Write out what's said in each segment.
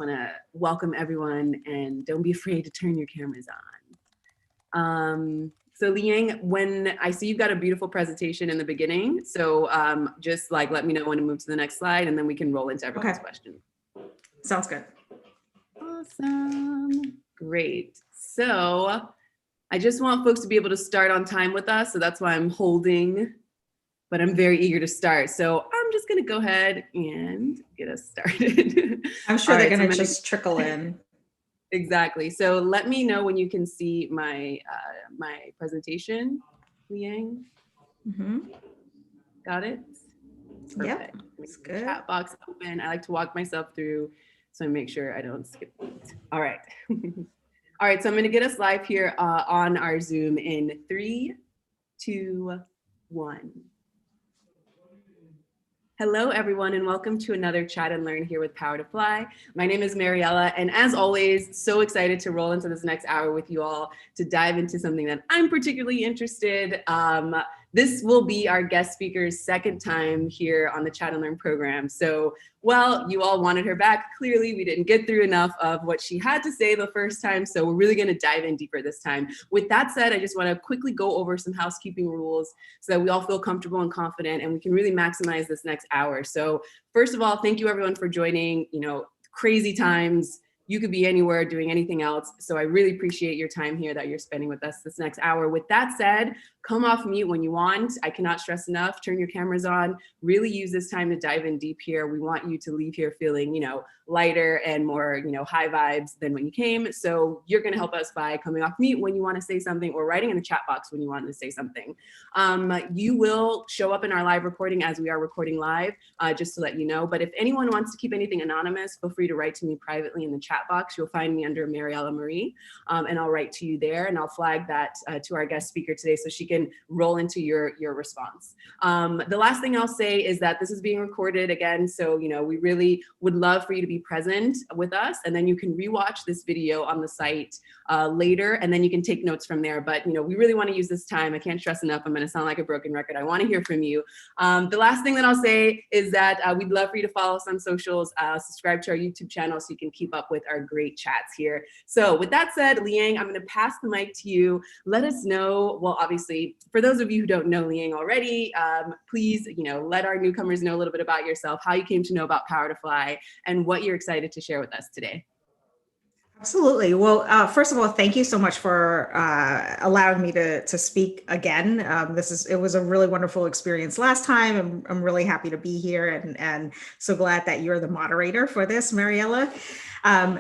want to welcome everyone, and don't be afraid to turn your cameras on. So Liang, when I see you've got a beautiful presentation in the beginning, so just like let me know when to move to the next slide, and then we can roll into everyone's questions. Sounds good. Awesome. Great. So I just want folks to be able to start on time with us, so that's why I'm holding, but I'm very eager to start. So I'm just going to go ahead and get us started. I'm sure they're going to just trickle in. Exactly. So let me know when you can see my my presentation, Liang. Got it? Perfect. Yep, it's good. Chat box open. I like to walk myself through so I make sure I don't skip it. All right. All right, so I'm going to get us live here on our Zoom in 3, 2, 1. Hello, everyone, and welcome to another Chat and Learn here with Power to Fly. My name is Mariella, and as always, so excited to roll into this next hour with you all to dive into something that I'm particularly interested. This will be our guest speaker's second time here on the Chat and Learn program. So, well, you all wanted her back. Clearly, we didn't get through enough of what she had to say the first time, so we're really going to dive in deeper this time. With that said, I just want to quickly go over some housekeeping rules so that we all feel comfortable and confident, and we can really maximize this next hour. So, first of all, thank you everyone for joining. You know, crazy times. You could be anywhere doing anything else. So I really appreciate your time here that you're spending with us this next hour. With that said, come off mute when you want. I cannot stress enough, turn your cameras on, really use this time to dive in deep here. We want you to leave here feeling, you know, lighter and more, you know, high vibes than when you came. So you're going to help us by coming off mute when you want to say something or writing in the chat box when you want to say something. You will show up in our live recording as we are recording live, just to let you know. But if anyone wants to keep anything anonymous, feel free to write to me privately in the chat box. You'll find me under Mariella Marie, and I'll write to you there, and I'll flag that to our guest speaker today so she can roll into your response. The last thing I'll say is that this is being recorded again, so you know we really would love for you to be present with us, and then you can rewatch this video on the site later, and then you can take notes from there. But you know we really want to use this time. I can't stress enough. I'm going to sound like a broken record. I want to hear from you. The last thing that I'll say is that we'd love for you to follow us on socials, subscribe to our YouTube channel so you can keep up with our great chats here. So with that said, Liang, I'm going to pass the mic to you. Let us know, well, obviously, for those of you who don't know Liang already, please, you know, let our newcomers know a little bit about yourself, how you came to know about Power to Fly, and what you're excited to share with us today. Absolutely. Well, first of all, thank you so much for allowing me to speak again. It was a really wonderful experience last time. I'm really happy to be here and so glad that you're the moderator for this, Mariella.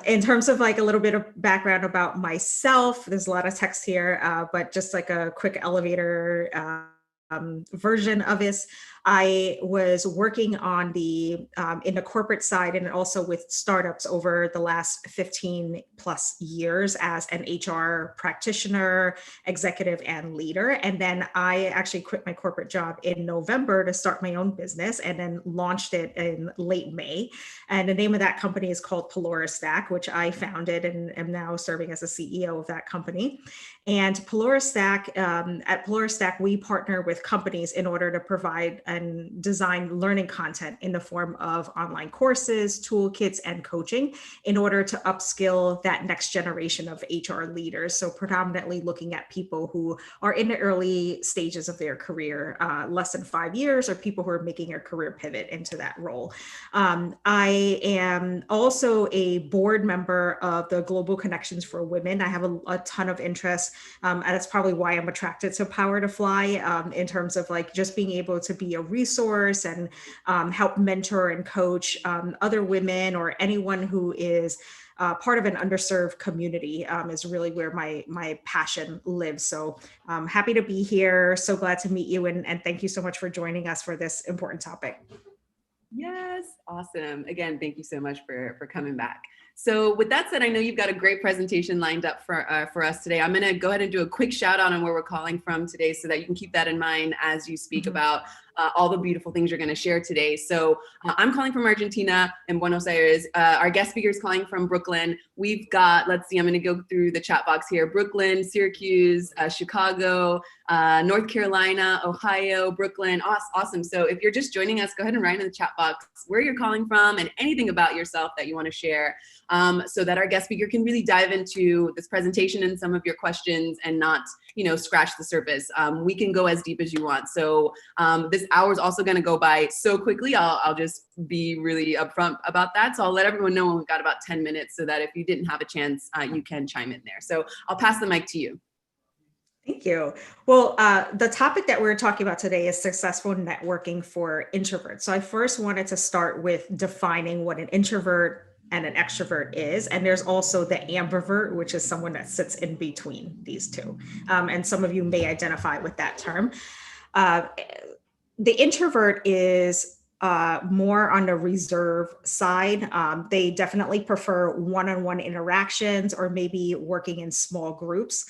In terms of like a little bit of background about myself, there's a lot of text here, but just like a quick elevator version of this. I was working on in the corporate side and also with startups over the last 15 plus years as an HR practitioner, executive, and leader. And then I actually quit my corporate job in November to start my own business and then launched it in late May. And the name of that company is called Stack, which I founded and am now serving as the CEO of that company. And Stack, at Stack, we partner with companies in order to provide and design learning content in the form of online courses, toolkits, and coaching in order to upskill that next generation of HR leaders. So predominantly looking at people who are in the early stages of their career, less than 5 years, or people who are making a career pivot into that role. I am also a board member of the Global Connections for Women. I have a ton of interest, and that's probably why I'm attracted to Power to Fly, in terms of like just being able to be a resource and help mentor and coach other women or anyone who is part of an underserved community is really where my passion lives. So I'm happy to be here. So glad to meet you. And thank you so much for joining us for this important topic. Yes, awesome. Again, thank you so much for coming back. So with that said, I know you've got a great presentation lined up for us today. I'm going to go ahead and do a quick shout out on where we're calling from today so that you can keep that in mind as you speak about all the beautiful things you're going to share today. So I'm calling from Argentina in Buenos Aires. Our guest speaker is calling from Brooklyn. We've got, let's see, I'm going to go through the chat box here. Brooklyn, Syracuse, Chicago, North Carolina, Ohio, Brooklyn. Awesome. So if you're just joining us, go ahead and write in the chat box where you're calling from and anything about yourself that you want to share, so that our guest speaker can really dive into this presentation and some of your questions and not, scratch the surface. We can go as deep as you want. So this hour is also going to go by so quickly. I'll just be really upfront about that. So I'll let everyone know when we've got about 10 minutes so that if you didn't have a chance, you can chime in there. So I'll pass the mic to you. Thank you. Well, the topic that we're talking about today is successful networking for introverts. So I first wanted to start with defining what an introvert and an extrovert is. And there's also the ambivert, which is someone that sits in between these two. And some of you may identify with that term. The introvert is more on the reserve side. They definitely prefer one-on-one interactions or maybe working in small groups.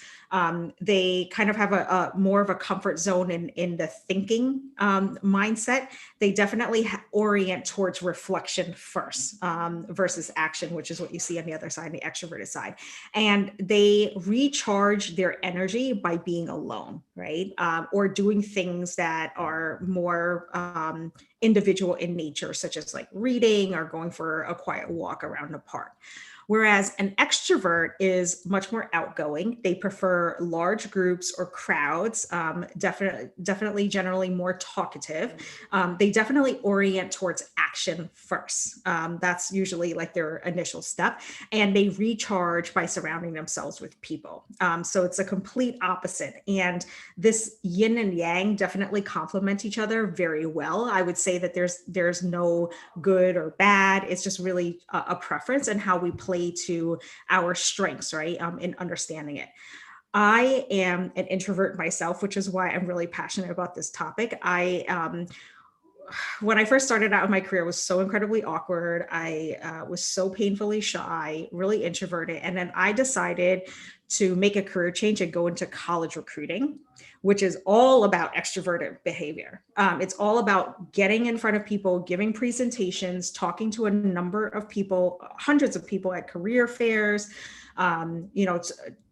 They kind of have a more of a comfort zone in the thinking mindset. They definitely orient towards reflection first versus action, which is what you see on the other side, the extroverted side. And they recharge their energy by being alone, right? Or doing things that are more individual in nature, such as like reading or going for a quiet walk around the park. Whereas an extrovert is much more outgoing. They prefer large groups or crowds, definitely generally more talkative. They definitely orient towards action first. That's usually like their initial step. And they recharge by surrounding themselves with people. So it's a complete opposite. And this yin and yang definitely complement each other very well. I would say that there's no good or bad. It's just really a preference and how we play to our strengths, right? In understanding it. I am an introvert myself, which is why I'm really passionate about this topic. When I first started out in my career, was so incredibly awkward. I was so painfully shy, really introverted. And then I decided to make a career change and go into college recruiting, which is all about extroverted behavior. It's all about getting in front of people, giving presentations, talking to a number of people, hundreds of people at career fairs,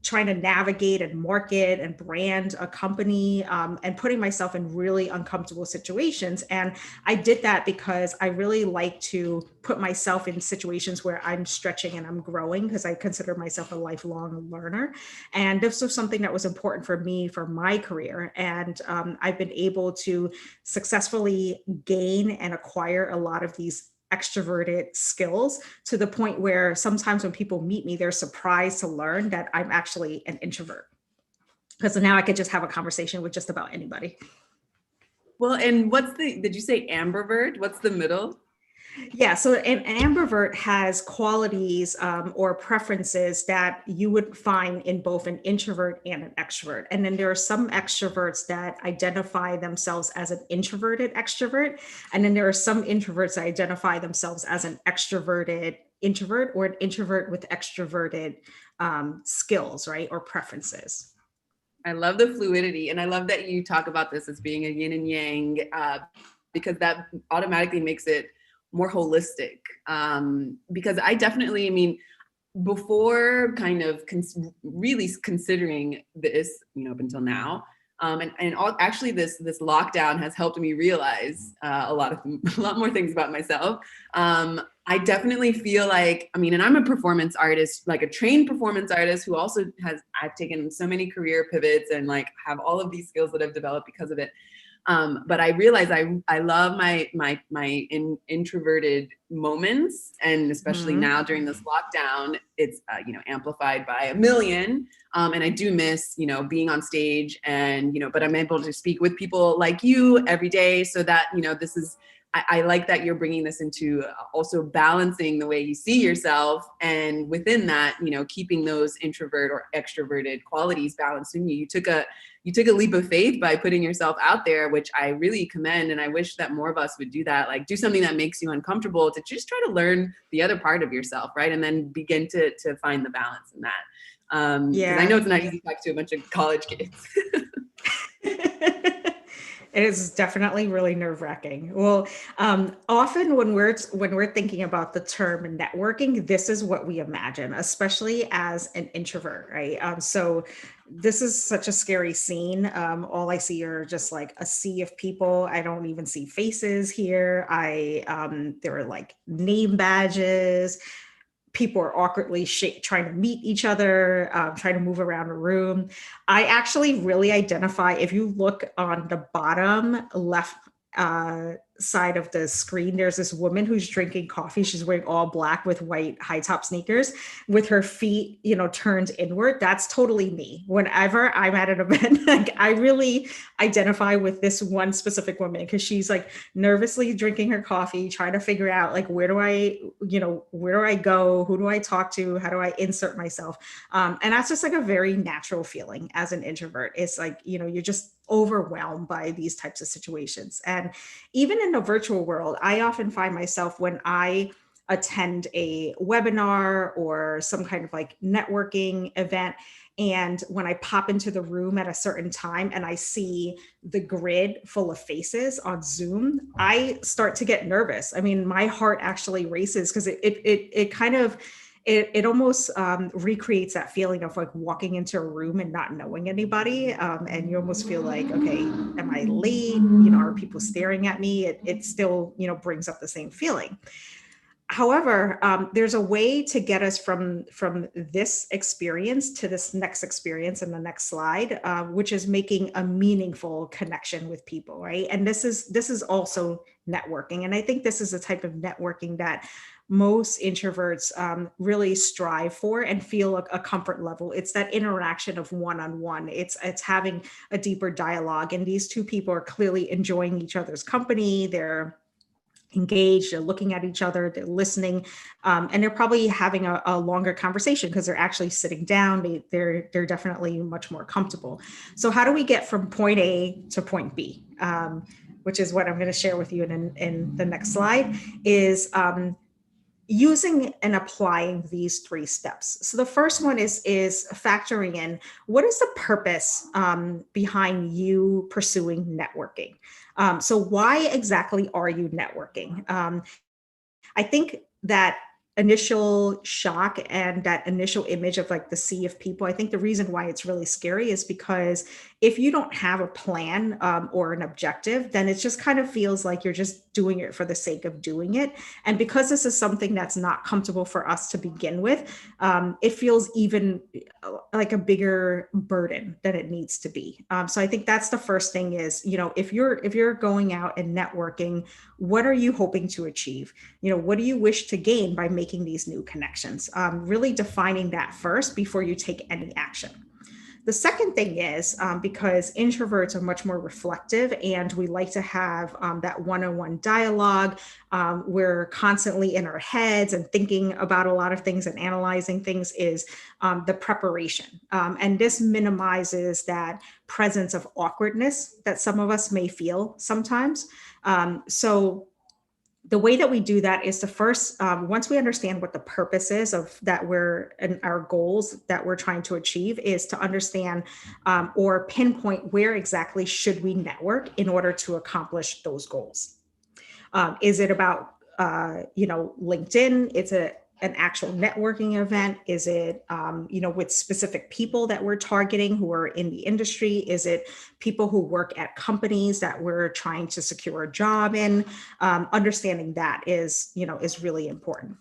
trying to navigate and market and brand a company, and putting myself in really uncomfortable situations. And I did that because I really like to put myself in situations where I'm stretching and I'm growing, because I consider myself a lifelong learner. And this was something that was important for me for my career. And I've been able to successfully gain and acquire a lot of these extroverted skills to the point where sometimes when people meet me, they're surprised to learn that I'm actually an introvert. Because now I could just have a conversation with just about anybody. Well, and did you say ambivert? What's the middle? Yeah, so an ambivert has qualities or preferences that you would find in both an introvert and an extrovert. And then there are some extroverts that identify themselves as an introverted extrovert. And then there are some introverts that identify themselves as an extroverted introvert or an introvert with extroverted skills, right, or preferences. I love the fluidity. And I love that you talk about this as being a yin and yang, because that automatically makes it more holistic, because I definitely, before kind of really considering this, up until now, actually this lockdown has helped me realize a lot more things about myself. I definitely feel like, and I'm a performance artist, like a trained performance artist who also I've taken so many career pivots and like have all of these skills that I've developed because of it. But I realize I love my introverted moments, and especially now during this lockdown, it's amplified by a million. And I do miss being on stage, and but I'm able to speak with people like you every day, so that this is. I like that you're bringing this into also balancing the way you see yourself, and within that, keeping those introvert or extroverted qualities balanced in you. You took a leap of faith by putting yourself out there, which I really commend. And I wish that more of us would do that, like do something that makes you uncomfortable to just try to learn the other part of yourself, right? And then begin to find the balance in that. Yeah. I know it's not easy to talk to a bunch of college kids. It is definitely really nerve-wracking. Well, often when we're thinking about the term networking, this is what we imagine, especially as an introvert, right? So this is such a scary scene. All I see are just like a sea of people. I don't even see faces here. There are like name badges. People are awkwardly trying to meet each other, trying to move around a room. I actually really identify, if you look on the bottom left side of the screen, there's this woman who's drinking coffee. She's wearing all black with white high top sneakers with her feet, turned inward. That's totally me. Whenever I'm at an event, like I really identify with this one specific woman because she's like nervously drinking her coffee, trying to figure out like, where do I go? Who do I talk to? How do I insert myself? And that's just like a very natural feeling as an introvert. It's like, you're just overwhelmed by these types of situations. And even in the virtual world, I often find myself when I attend a webinar or some kind of like networking event, and when I pop into the room at a certain time and I see the grid full of faces on Zoom, I start to get nervous. I mean, my heart actually races because it kind of it almost recreates that feeling of like walking into a room and not knowing anybody. And you almost feel like, okay, am I late? Are people staring at me? It still, brings up the same feeling. However, there's a way to get us from this experience to this next experience in the next slide, which is making a meaningful connection with people, right? And this is also networking, and I think this is a type of networking that most introverts really strive for and feel a comfort level. It's that interaction of one-on-one. It's having a deeper dialogue, and these two people are clearly enjoying each other's company. They're engaged, they're looking at each other, they're listening, and they're probably having a longer conversation because they're actually sitting down. They're definitely much more comfortable. So how do we get from point A to point B? Which is what I'm going to share with you in the next slide, is using and applying these three steps. So the first one is factoring in, what is the purpose behind you pursuing networking? So why exactly are you networking? I think that initial shock and that initial image of like the sea of people, I think the reason why it's really scary is because if you don't have a plan or an objective, then it just kind of feels like you're just doing it for the sake of doing it. And because this is something that's not comfortable for us to begin with, it feels even like a bigger burden than it needs to be. So I think that's the first thing is, if you're going out and networking, what are you hoping to achieve? What do you wish to gain by making these new connections? Really defining that first before you take any action. The second thing is because introverts are much more reflective and we like to have that one-on-one dialogue. We're constantly in our heads and thinking about a lot of things and analyzing things, is the preparation. And this minimizes that presence of awkwardness that some of us may feel sometimes. So the way that we do that is to first, once we understand what the purpose is of that and our goals that we're trying to achieve, is to understand or pinpoint where exactly should we network in order to accomplish those goals. Is it about, LinkedIn? It's an actual networking event? Is it, with specific people that we're targeting who are in the industry? Is it people who work at companies that we're trying to secure a job in? Understanding that is really important.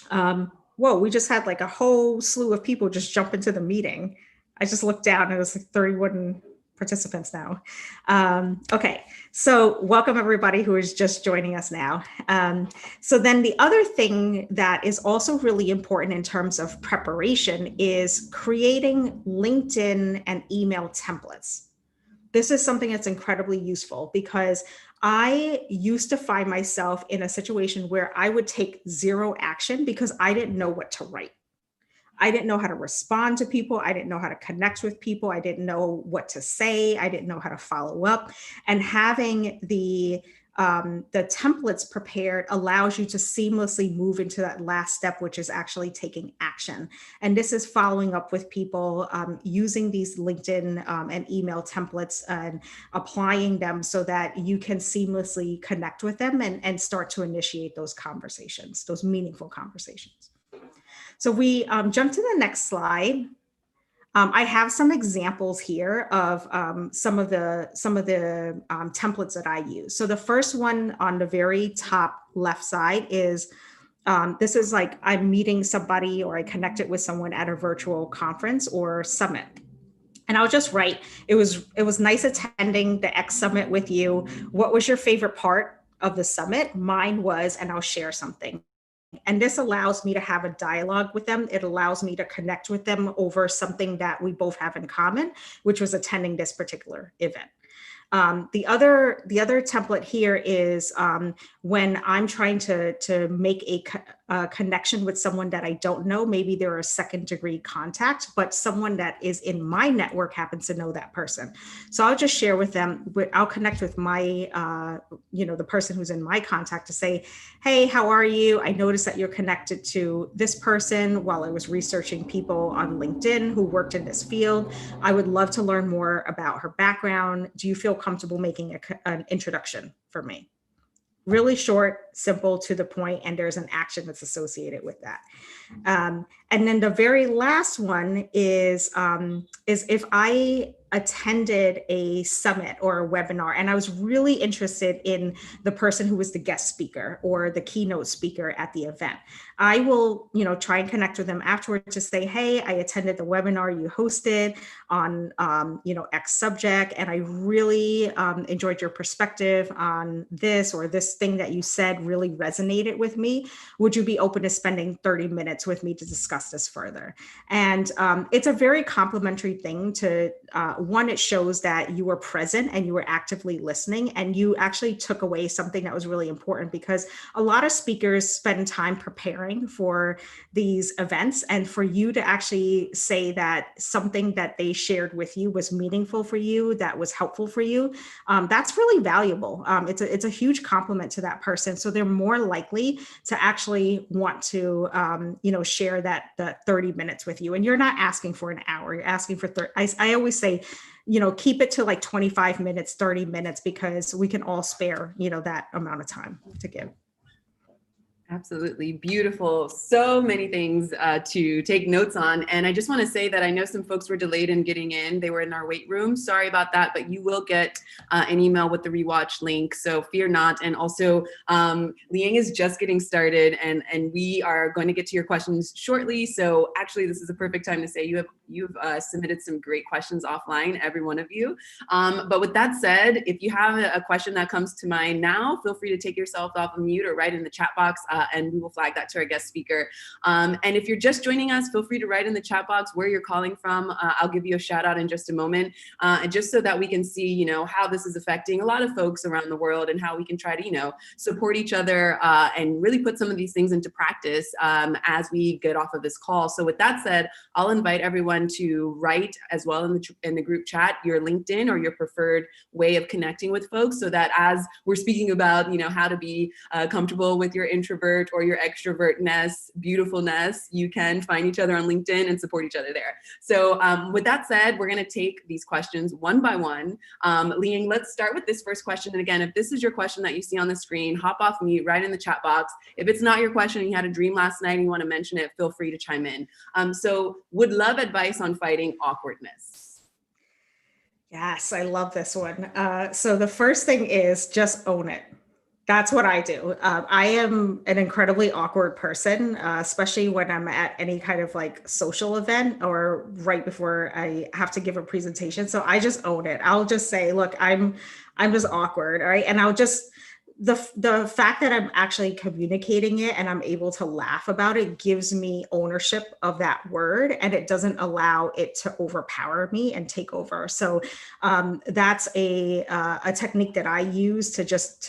Whoa, we just had like a whole slew of people just jump into the meeting. I just looked down and it was like 31 participants now. Okay, so welcome everybody who is just joining us now. So then the other thing that is also really important in terms of preparation is creating LinkedIn and email templates. This is something that's incredibly useful because I used to find myself in a situation where I would take zero action because I didn't know what to write. I didn't know how to respond to people. I didn't know how to connect with people. I didn't know what to say. I didn't know how to follow up. And having the the templates prepared allows you to seamlessly move into that last step, which is actually taking action. And this is following up with people using these LinkedIn and email templates and applying them so that you can seamlessly connect with them and start to initiate those conversations, those meaningful conversations. So we jump to the next slide. I have some examples here of some of the templates that I use. So the first one on the very top left side is this is like I'm meeting somebody or I connected with someone at a virtual conference or summit. And I'll just write, it was nice attending the X summit with you. What was your favorite part of the summit? Mine was, and I'll share something. And this allows me to have a dialogue with them. It allows me to connect with them over something that we both have in common, which was attending this particular event. The other template here is when I'm trying to make a connection with someone that I don't know. Maybe they're a second degree contact, but someone that is in my network happens to know that person. So I'll just share with them. I'll connect with my, the person who's in my contact to say, hey, how are you? I noticed that you're connected to this person while I was researching people on LinkedIn who worked in this field. I would love to learn more about her background. Do you feel comfortable making an introduction for me? Really short, simple, to the point, and there's an action that's associated with that. And then the very last one is if I attended a summit or a webinar and I was really interested in the person who was the guest speaker or the keynote speaker at the event, I will, try and connect with them afterwards to say, hey, I attended the webinar you hosted on, X subject, and I really enjoyed your perspective on this, or this thing that you said really resonated with me. Would you be open to spending 30 minutes with me to discuss this further? And it's a very complimentary thing to, one, it shows that you were present and you were actively listening and you actually took away something that was really important, because a lot of speakers spend time preparing for these events, and for you to actually say that something that they shared with you was meaningful for you, that was helpful for you, that's really valuable. It's a huge compliment to that person. So they're more likely to actually want to, share that 30 minutes with you. And you're not asking for an hour, you're asking for 30. I always say, keep it to like 25 minutes, 30 minutes, because we can all spare, that amount of time to give. Absolutely beautiful. So many things to take notes on. And I just want to say that I know some folks were delayed in getting in. They were in our wait room. Sorry about that, but you will get an email with the rewatch link. So fear not. And also, Liang is just getting started, and we are going to get to your questions shortly. So actually, this is a perfect time to say you've submitted some great questions offline, every one of you. But with that said, if you have a question that comes to mind now, feel free to take yourself off of mute or write in the chat box. And we will flag that to our guest speaker. And if you're just joining us, feel free to write in the chat box where you're calling from. I'll give you a shout out in just a moment, and just so that we can see, how this is affecting a lot of folks around the world and how we can try to, support each other and really put some of these things into practice as we get off of this call. So with that said, I'll invite everyone to write as well in the group chat your LinkedIn or your preferred way of connecting with folks, so that as we're speaking about, how to be comfortable with your introvert or your extrovertness, beautifulness, you can find each other on LinkedIn and support each other there. So with that said, we're going to take these questions one by one. Liang, let's start with this first question. And again, if this is your question that you see on the screen, hop off mute, write in the chat box. If it's not your question and you had a dream last night and you want to mention it, feel free to chime in. So would love advice on fighting awkwardness. Yes, I love this one. So the first thing is just own it. That's what I do. I am an incredibly awkward person, especially when I'm at any kind of like social event or right before I have to give a presentation. So I just own it. I'll just say, look, I'm just awkward, all right? And I'll just, the fact that I'm actually communicating it and I'm able to laugh about it gives me ownership of that word, and it doesn't allow it to overpower me and take over. So that's a technique that I use to just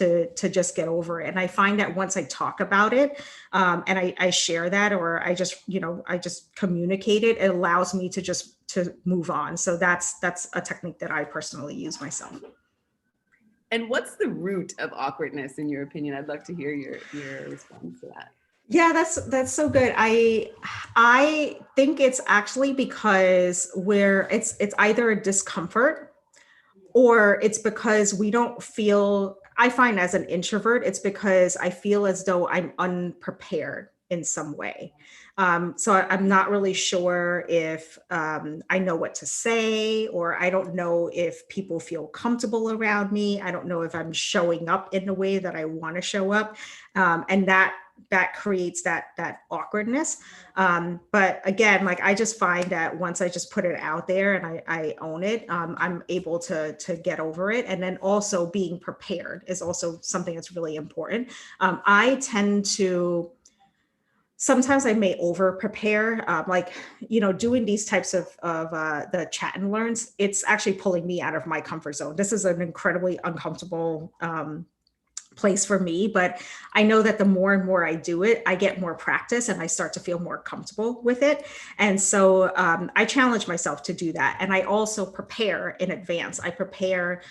get over it. And I find that once I talk about it and I share that, or I just communicate it, it allows me to move on. So that's a technique that I personally use myself. And what's the root of awkwardness in your opinion? I'd love to hear your response to that. Yeah, that's so good. I think it's actually because it's either a discomfort or it's because we don't feel, I find as an introvert, it's because I feel as though I'm unprepared in some way. I'm not really sure if I know what to say, or I don't know if people feel comfortable around me. I don't know if I'm showing up in the way that I want to show up. And that creates that awkwardness. But again, like I just find that once I just put it out there and I own it, I'm able to get over it. And then also being prepared is also something that's really important. I tend to, sometimes I may over prepare, doing these types of the chat and learns, it's actually pulling me out of my comfort zone. This is an incredibly uncomfortable place for me, but I know that the more and more I do it, I get more practice and I start to feel more comfortable with it. And so I challenge myself to do that. And I also prepare in advance. I prepare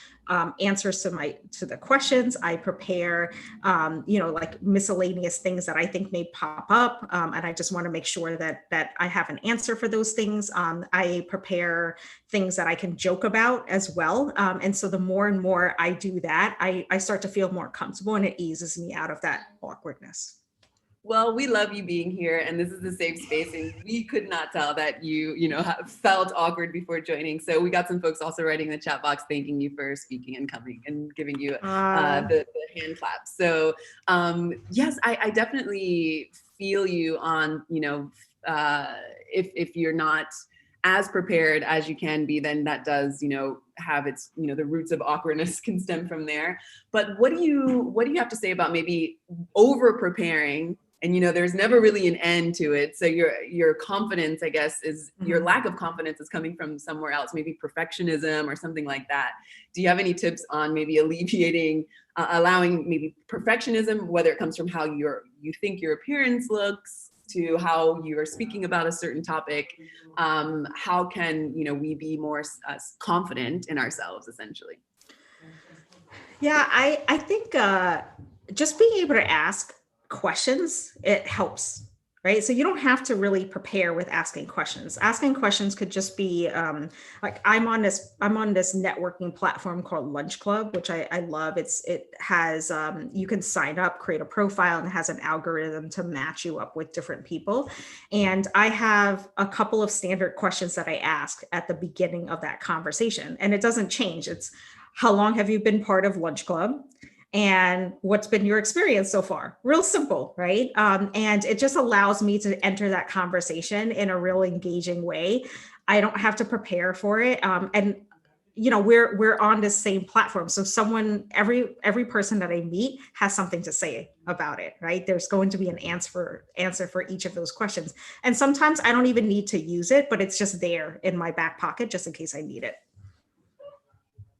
answers to the questions. I prepare, like miscellaneous things that I think may pop up. And I just want to make sure that I have an answer for those things. I prepare things that I can joke about as well. And so the more and more I do that, I start to feel more comfortable and it eases me out of that awkwardness. Well, we love you being here, and this is a safe space, and we could not tell that you felt awkward before joining. So we got some folks also writing in the chat box thanking you for speaking and coming and giving you the hand clap. So yes, I definitely feel you on, if you're not as prepared as you can be, then that does, have its, the roots of awkwardness can stem from there. But what do you have to say about maybe over preparing? And there's never really an end to it. So your confidence, I guess, is your lack of confidence is coming from somewhere else, maybe perfectionism or something like that. Do you have any tips on maybe alleviating, allowing maybe perfectionism, whether it comes from how you think your appearance looks, to how you are speaking about a certain topic? How can we be more confident in ourselves, essentially? Yeah, I think just being able to ask questions, it helps, right? So you don't have to really prepare with asking questions. Asking questions could just be like I'm on this networking platform called Lunch Club, which I love. It has you can sign up, create a profile, and it has an algorithm to match you up with different people. And I have a couple of standard questions that I ask at the beginning of that conversation, and it doesn't change. It's how long have you been part of Lunch Club? And what's been your experience so far? Real simple, right? And it just allows me to enter that conversation in a real engaging way. I don't have to prepare for it. And we're on this same platform. So every person that I meet has something to say about it, right? There's going to be an answer for each of those questions. And sometimes I don't even need to use it, but it's just there in my back pocket just in case I need it.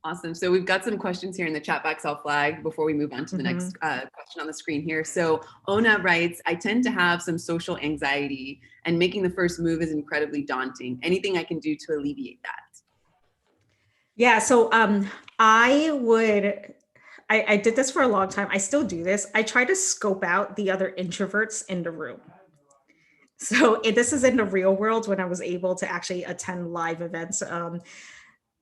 Awesome. So we've got some questions here in the chat box. I'll flag before we move on to the next question on the screen here. So Ona writes, I tend to have some social anxiety and making the first move is incredibly daunting. Anything I can do to alleviate that? Yeah. So I did this for a long time. I still do this. I try to scope out the other introverts in the room. So this is in the real world when I was able to actually attend live events.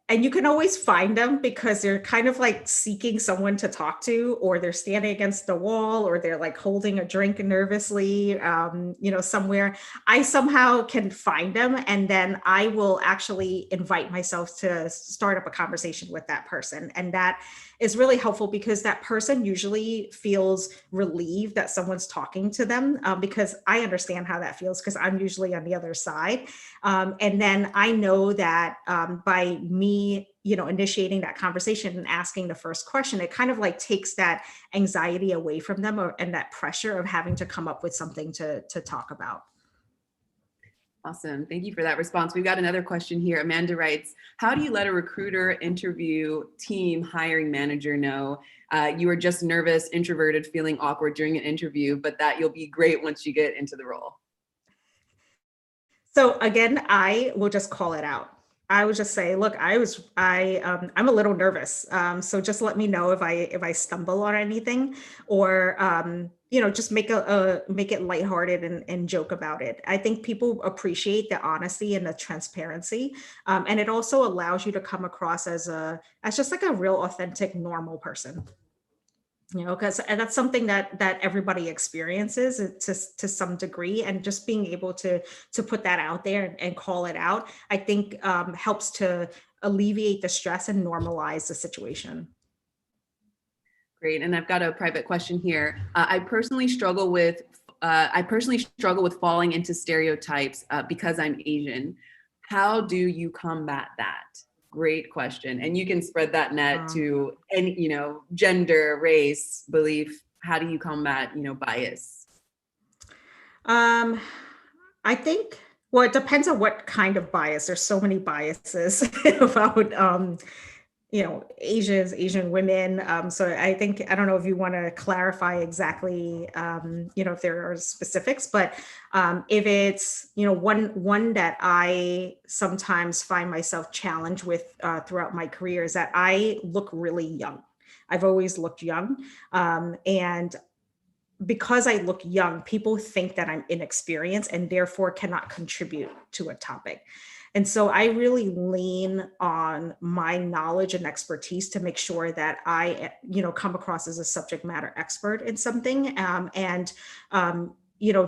And you can always find them because they're kind of like seeking someone to talk to, or they're standing against the wall, or they're like holding a drink nervously, somewhere. I somehow can find them, and then I will actually invite myself to start up a conversation with that person. And that is really helpful because that person usually feels relieved that someone's talking to them, because I understand how that feels because I'm usually on the other side. And then I know that by me, initiating that conversation and asking the first question, it kind of like takes that anxiety away from them and that pressure of having to come up with something to talk about. Awesome. Thank you for that response. We've got another question here. Amanda writes, how do you let a recruiter, interview, team, hiring manager know you are just nervous, introverted, feeling awkward during an interview, but that you'll be great once you get into the role? So again, I will just call it out. I would just say, look, I'm a little nervous. So just let me know if I stumble on anything, or just make it lighthearted and joke about it. I think people appreciate the honesty and the transparency, and it also allows you to come across as just like a real authentic, normal person. Because that's something that everybody experiences to some degree, and just being able to put that out there and call it out, I think helps to alleviate the stress and normalize the situation. Great. And I've got a private question here. I personally struggle with falling into stereotypes because I'm Asian. How do you combat that? Great question. And you can spread that net to any, gender, race, belief. How do you combat, bias? Um, I think, well, it depends on what kind of bias. There's so many biases about Asian women. So I think, I don't know if you want to clarify exactly, if there are specifics, but if it's, one that I sometimes find myself challenged with throughout my career is that I look really young. I've always looked young. And because I look young, people think that I'm inexperienced and therefore cannot contribute to a topic. And so I really lean on my knowledge and expertise to make sure that I, come across as a subject matter expert in something.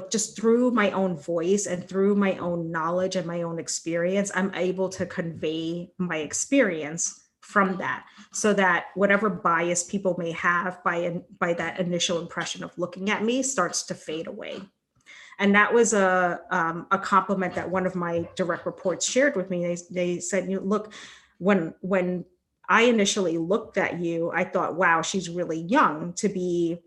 Just through my own voice and through my own knowledge and my own experience, I'm able to convey my experience from that, so that whatever bias people may have by that initial impression of looking at me starts to fade away. And that was a compliment that one of my direct reports shared with me. They said, look, when I initially looked at you, I thought, wow, she's really young to be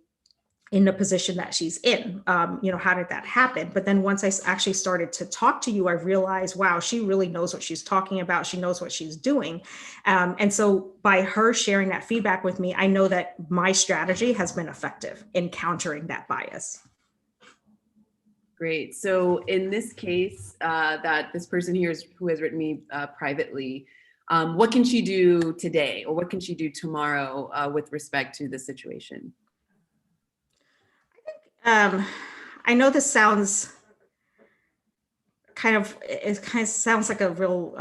in the position that she's in. How did that happen? But then once I actually started to talk to you, I realized, wow, she really knows what she's talking about. She knows what she's doing. And so by her sharing that feedback with me, I know that my strategy has been effective in countering that bias. Great. So in this case, that this person here who has written me privately, what can she do today, or what can she do tomorrow with respect to the situation? I know this sounds it kind of sounds like a real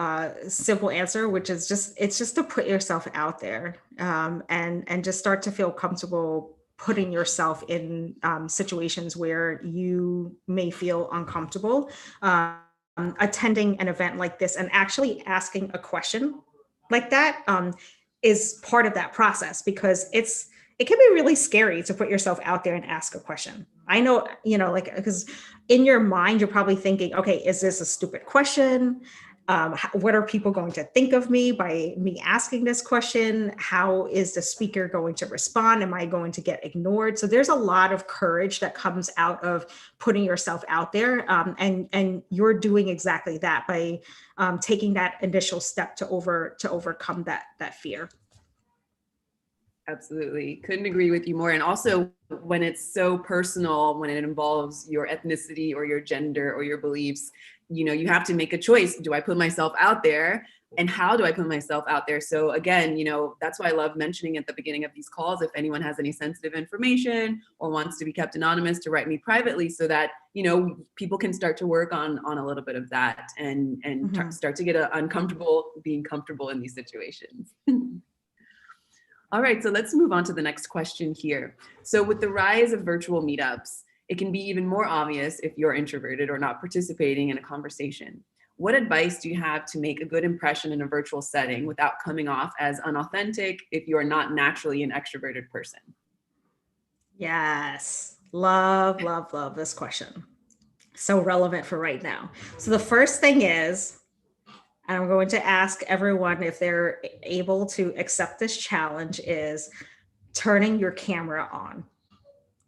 simple answer, which is it's just to put yourself out there, and just start to feel comfortable putting yourself in situations where you may feel uncomfortable. Attending an event like this and actually asking a question like that is part of that process, because it can be really scary to put yourself out there and ask a question. I know, because in your mind, you're probably thinking, okay, is this a stupid question? What are people going to think of me by me asking this question? How is the speaker going to respond? Am I going to get ignored? So there's a lot of courage that comes out of putting yourself out there. And you're doing exactly that by taking that initial step to overcome that fear. Absolutely. Couldn't agree with you more. And also, when it's so personal, when it involves your ethnicity or your gender or your beliefs, you have to make a choice. Do I put myself out there? And how do I put myself out there? So again, that's why I love mentioning at the beginning of these calls, if anyone has any sensitive information or wants to be kept anonymous, to write me privately, so that, people can start to work on a little bit of that and start to get uncomfortable being comfortable in these situations. All right, so let's move on to the next question here. So with the rise of virtual meetups, it can be even more obvious if you're introverted or not participating in a conversation. What advice do you have to make a good impression in a virtual setting without coming off as unauthentic if you're not naturally an extroverted person? Yes, love this question. So relevant for right now. So the first thing is, and I'm going to ask everyone if they're able to accept this challenge, is turning your camera on.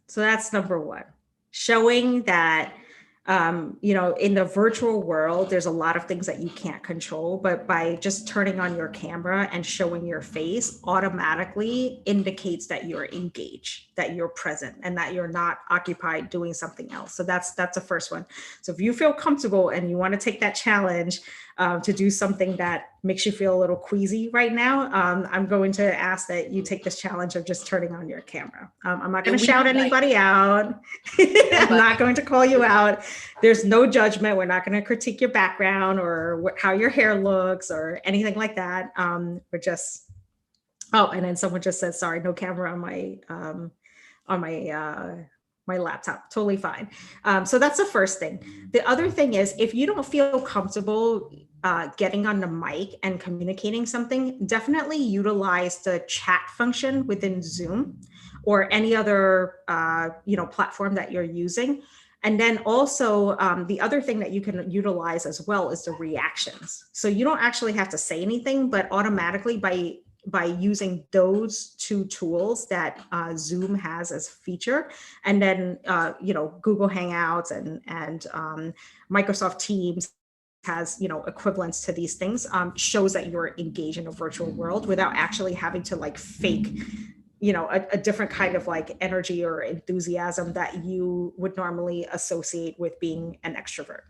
So that's number one, showing that In the virtual world, there's a lot of things that you can't control, but by just turning on your camera and showing your face automatically indicates that you're engaged, that you're present, and that you're not occupied doing something else. So that's the first one. So if you feel comfortable and you want to take that challenge to do something that makes you feel a little queasy right now, I'm going to ask that you take this challenge of just turning on your camera. I'm not going to shout anybody out. I'm not going to call you out. There's no judgment. We're not going to critique your background or how your hair looks or anything like that. We're just, oh, and then someone just said, sorry, no camera on my laptop. Totally fine. So that's the first thing. The other thing is, if you don't feel comfortable getting on the mic and communicating something, definitely utilize the chat function within Zoom or any other platform that you're using. And then also the other thing that you can utilize as well is the reactions. So you don't actually have to say anything, but automatically by using those two tools that Zoom has as a feature, and then Google Hangouts and Microsoft Teams has equivalents to these things, shows that you're engaged in a virtual world without actually having to like fake a different kind of like energy or enthusiasm that you would normally associate with being an extrovert.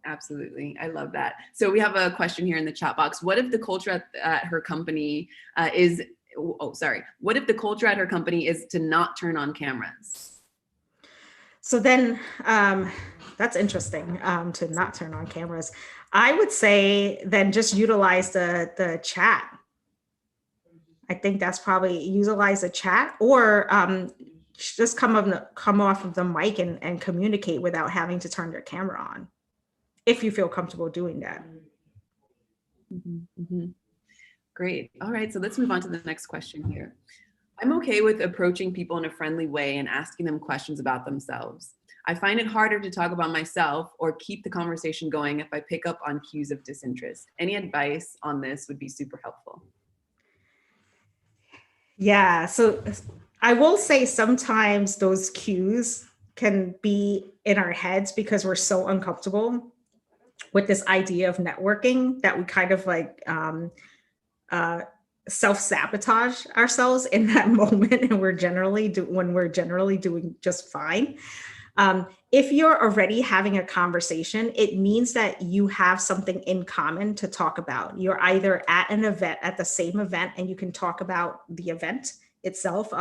Absolutely. I love that. So we have a question here in the chat box. What if the culture at her company what if the culture at her company is to not turn on cameras? So then that's interesting, to not turn on cameras. I would say then just utilize the chat. I think that's probably utilize the chat, or just come off of the mic and communicate without having to turn your camera on, if you feel comfortable doing that. Mm-hmm, mm-hmm. Great. All right, so let's move on to the next question here. I'm okay with approaching people in a friendly way and asking them questions about themselves. I find it harder to talk about myself or keep the conversation going if I pick up on cues of disinterest. Any advice on this would be super helpful. Yeah, so I will say sometimes those cues can be in our heads because we're so uncomfortable with this idea of networking that we kind of like self-sabotage ourselves in that moment, and when we're generally doing just fine. If you're already having a conversation, it means that you have something in common to talk about. You're either at the same event, and you can talk about the event itself.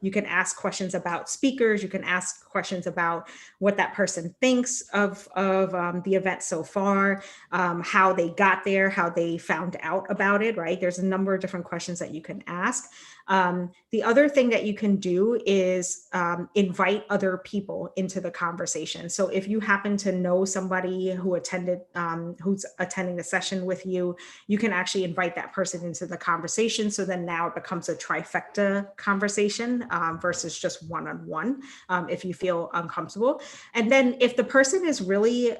You can ask questions about speakers. You can ask questions about what that person thinks of the event so far, how they got there, how they found out about it, right? There's a number of different questions that you can ask. The other thing that you can do is invite other people into the conversation. So if you happen to know somebody who's attending the session with you, you can actually invite that person into the conversation. So then now it becomes a trifecta conversation versus just one-on-one, if you feel uncomfortable. And then if the person is really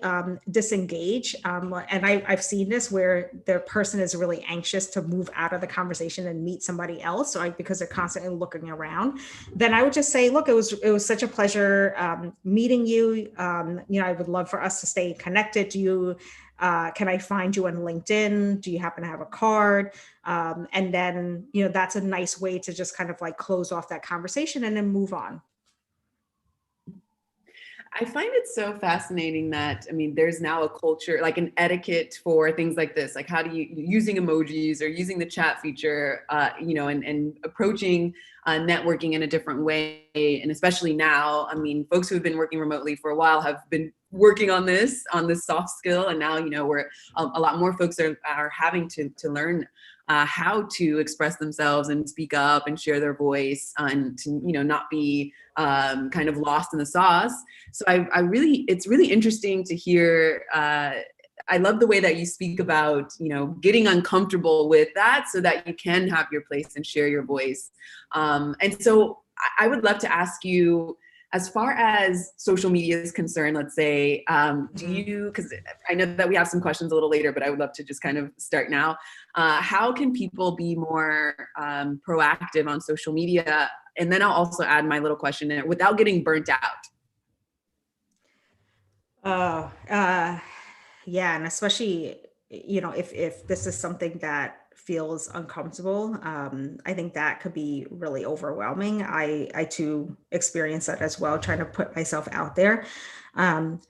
disengaged, and I've seen this where the person is really anxious to move out of the conversation and meet somebody else, so because they're constantly looking around, then I would just say, look, it was such a pleasure meeting you. I would love for us to stay connected. Can I find you on LinkedIn? Do you happen to have a card? And then, that's a nice way to just kind of like close off that conversation and then move on. I find it so fascinating that, there's now a culture, like an etiquette for things like this, like how do you, using emojis or using the chat feature, and approaching networking in a different way. And especially now, folks who have been working remotely for a while have been working on this soft skill. And now, we're a lot more folks are having to learn how to express themselves and speak up and share their voice and to, not be kind of lost in the sauce. So it's really interesting to hear. I love the way that you speak about, getting uncomfortable with that so that you can have your place and share your voice. And so I would love to ask you, as far as social media is concerned, let's say, because I know that we have some questions a little later, but I would love to just kind of start now. How can people be more proactive on social media? And then I'll also add my little question in without getting burnt out. Oh, yeah, and especially, if this is something that feels uncomfortable, I think that could be really overwhelming. I too experience that as well, trying to put myself out there. Um,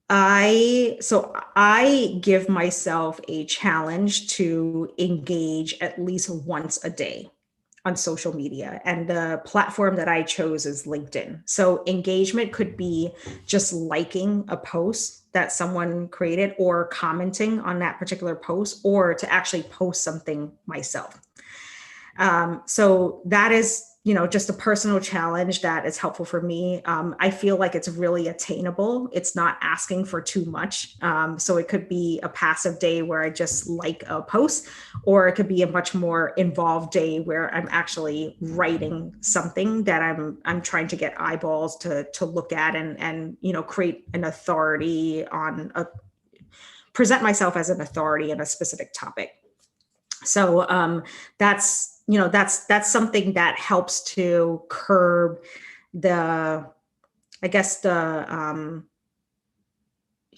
I give myself a challenge to engage at least once a day on social media. And the platform that I chose is LinkedIn. So engagement could be just liking a post that someone created or commenting on that particular post, or to actually post something myself. So that is, just a personal challenge that is helpful for me. I feel like it's really attainable. It's not asking for too much. So it could be a passive day where I just like a post, or it could be a much more involved day where I'm actually writing something that I'm trying to get eyeballs to look at, and create an authority on present myself as an authority in a specific topic. So that's something that helps to curb the, I guess,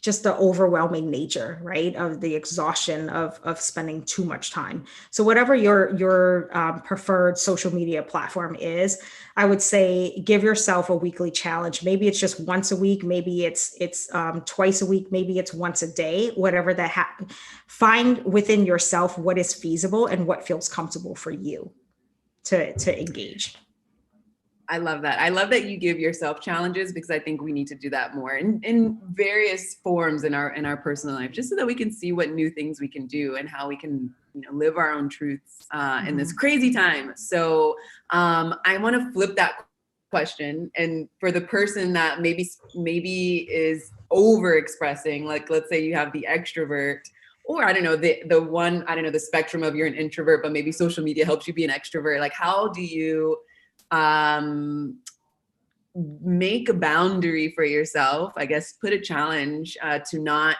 just the overwhelming nature, right, of the exhaustion of spending too much time. So whatever your preferred social media platform is, I would say give yourself a weekly challenge. Maybe it's just once a week, maybe it's twice a week, maybe it's once a day. Whatever find within yourself what is feasible and what feels comfortable for you to engage. I love that. I love that you give yourself challenges, because I think we need to do that more in various forms in our personal life, just so that we can see what new things we can do and how we can live our own truths in this crazy time. So I want to flip that question, and for the person that maybe is over expressing, like let's say you have the extrovert, or I don't know, the one, I don't know, the spectrum of you're an introvert, but maybe social media helps you be an extrovert. Like, how do you make a boundary for yourself, I guess, put a challenge to not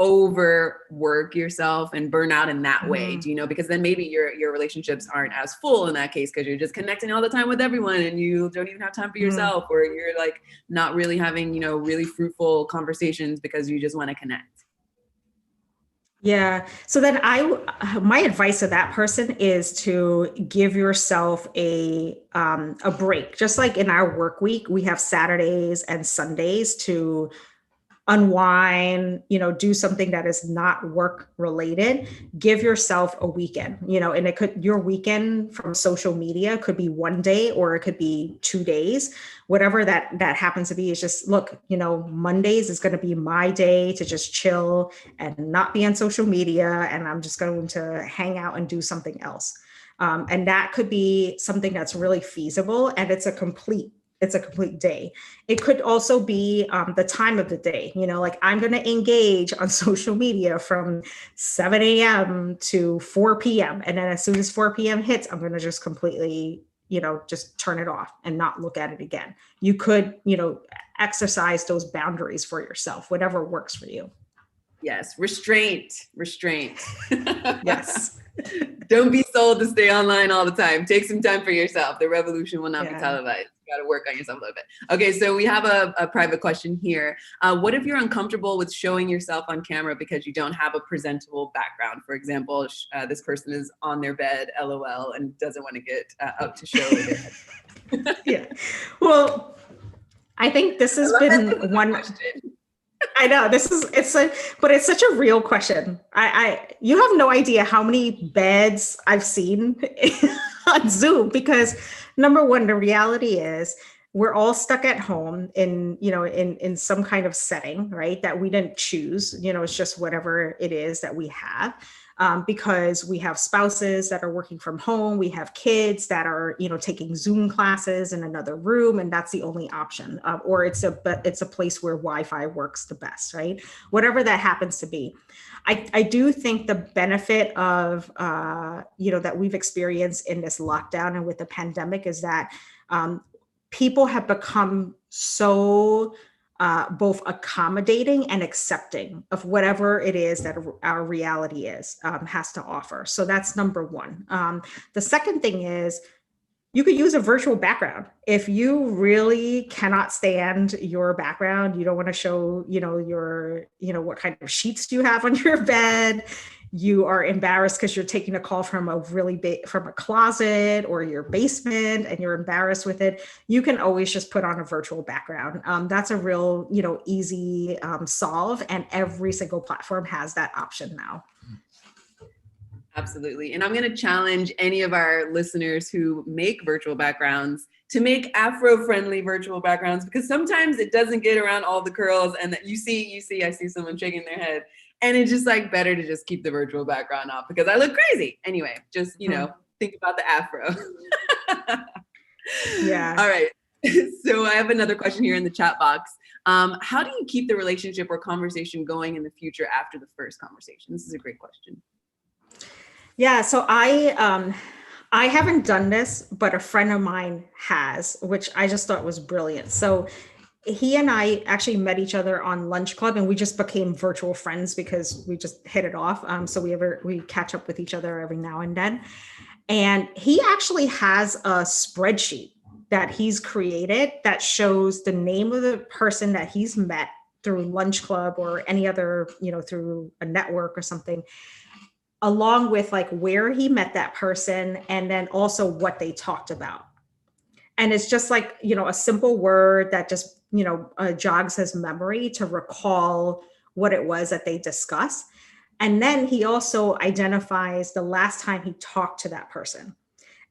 overwork yourself and burn out in that way? Do you know? Because then maybe your relationships aren't as full in that case, because you're just connecting all the time with everyone and you don't even have time for yourself, or you're like not really having, really fruitful conversations because you just want to connect. Yeah. So then my advice to that person is to give yourself a break. Just like in our work week, we have Saturdays and Sundays to unwind, do something that is not work related. Give yourself a weekend, and your weekend from social media could be one day or it could be 2 days. Whatever that happens to be, is just look, Mondays is going to be my day to just chill and not be on social media. And I'm just going to hang out and do something else. And that could be something that's really feasible, and it's a complete day. It could also be the time of the day, like I'm going to engage on social media from 7 a.m. to 4 p.m. And then as soon as 4 p.m. hits, I'm going to just completely, just turn it off and not look at it again. You could, exercise those boundaries for yourself, whatever works for you. Yes. Restraint. Yes. Don't be sold to stay online all the time. Take some time for yourself. The revolution will not be televised. You got to work on yourself a little bit. Okay, so we have a private question here. What if you're uncomfortable with showing yourself on camera because you don't have a presentable background? For example, this person is on their bed, LOL, and doesn't want to get up to show their head. Yeah. Well, I think this has been one question. I know but it's such a real question. You have no idea how many beds I've seen on Zoom, because number one, the reality is we're all stuck at home in some kind of setting, right? That we didn't choose, it's just whatever it is that we have. Because we have spouses that are working from home, we have kids that are, taking Zoom classes in another room, and that's the only option. Or it's a place where Wi-Fi works the best, right? Whatever that happens to be. I do think the benefit of, that we've experienced in this lockdown and with the pandemic is that people have become so both accommodating and accepting of whatever it is that our reality has to offer. So that's number one. The second thing is, You could use a virtual background. If you really cannot stand your background, you don't want to show, what kind of sheets do you have on your bed. You are embarrassed because you're taking a call from from a closet or your basement and you're embarrassed with it. You can always just put on a virtual background. That's a real, easy solve. And every single platform has that option now. Absolutely. And I'm going to challenge any of our listeners who make virtual backgrounds to make Afro-friendly virtual backgrounds, because sometimes it doesn't get around all the curls and that I see someone shaking their head, and it's just like better to just keep the virtual background off because I look crazy. Anyway, just, think about the Afro. Yeah. All right. So I have another question here in the chat box. How do you keep the relationship or conversation going in the future after the first conversation? This is a great question. Yeah, so I haven't done this, but a friend of mine has, which I just thought was brilliant. So he and I actually met each other on Lunch Club, and we just became virtual friends because we just hit it off. So we catch up with each other every now and then. And he actually has a spreadsheet that he's created that shows the name of the person that he's met through Lunch Club or any other, through a network or something, along with like where he met that person and then also what they talked about. And it's just like, a simple word that just, jogs his memory to recall what it was that they discussed. And then he also identifies the last time he talked to that person.